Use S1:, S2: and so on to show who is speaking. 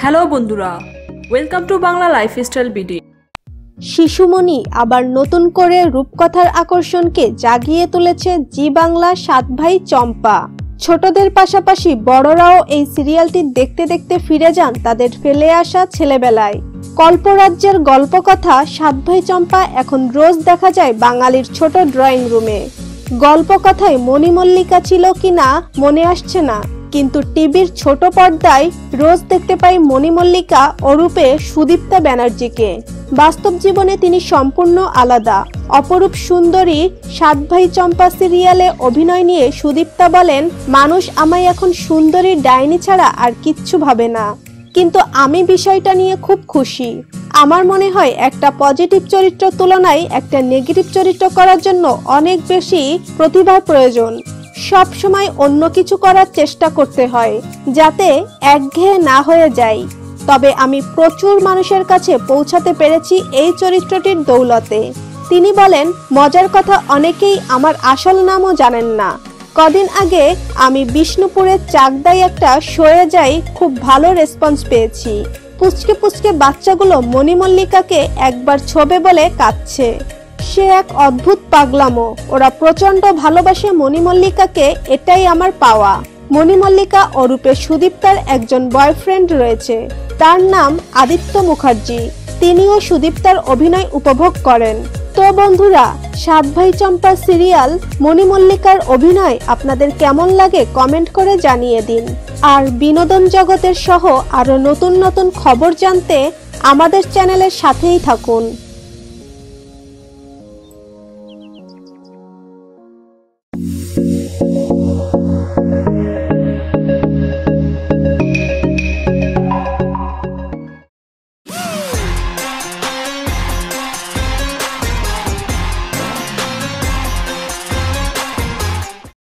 S1: Hello বন্ধুরা, welcome to Bangla lifestyle BD.
S2: শিশুমণি আবার নতুন করে রূপকথার আকর্ষণকে জাগিয়ে তুলেছে জি বাংলা ৭ ভাই চম্পা। ছোটদের পাশাপাশি বড়রাও এই সিরিয়ালটি দেখতে দেখতে ফিরে যান তাদের ফেলে আসা ছেলেবেলায়। কল্পরাজ্যের গল্পকথা ৭ ভাই চম্পা এখন রোজ দেখা যায় বাঙালির ছোট ড্রয়িং রুমে। গল্পকথায় মণিমল্লিকা ছিল কিনা মনে আসছে না, কিন্তু টিভির ছোট পর্দায় রোজ দেখতে পাই মণিমল্লিকা অরূপে সুদীপ্তা ব্যানার্জিকে। বাস্তব জীবনে তিনি সম্পূর্ণ আলাদা। অপরূপ সুন্দরী ৭ ভাই চম্পা সিরিয়ালে অভিনয় নিয়ে সুদীপ্তা বলেন, মানুষ আমায় এখন সুন্দরী ডাইনি ছাড়া আর কিচ্ছু ভাবে না, কিন্তু আমি বিষয়টা নিয়ে খুব খুশি। আমার মনে হয় একটা পজিটিভ চরিত্র তুলনায় একটা নেগেটিভ চরিত্র করার জন্য অনেক বেশি প্রতিভার প্রয়োজন। সব সময় অন্য কিছু করার চেষ্টা করতে হয় যাতে একঘেয়ে না হয়ে যায়। তবে আমি প্রচুর মানুষের কাছে পৌঁছাতে পেরেছি এই চরিত্রটির দৌলতে। তিনি বলেন, মজার কথা, অনেকেই আমার আসল নামও জানেন না। কদিন আগে আমি বিষ্ণুপুরের চাকদায় একটা শোয়ে যাই, খুব ভালো রেসপন্স পেয়েছি। পুচকে পুচকে বাচ্চাগুলো মণিমল্লিকাকে একবার ছোবে বলে কাঁদছে। সে এক অদ্ভুত পাগলামো। ওরা প্রচন্ড ভালোবাসে মণিমল্লিকাকে, এটাই আমার পাওয়া। মণিমল্লিকা অরূপে সুদীপ্তার একজন বয়ফ্রেন্ড রয়েছে, তার নাম আদিত্য মুখার্জি। তিনিও সুদীপ্তার অভিনয় উপভোগ করেন। তো বন্ধুরা, ৭ ভাই চম্পা সিরিয়াল মণিমল্লিকার অভিনয় আপনাদের কেমন লাগে কমেন্ট করে জানিয়ে দিন। আর বিনোদন জগতের সহ আরো নতুন নতুন খবর জানতে আমাদের চ্যানেলের সাথেই থাকুন।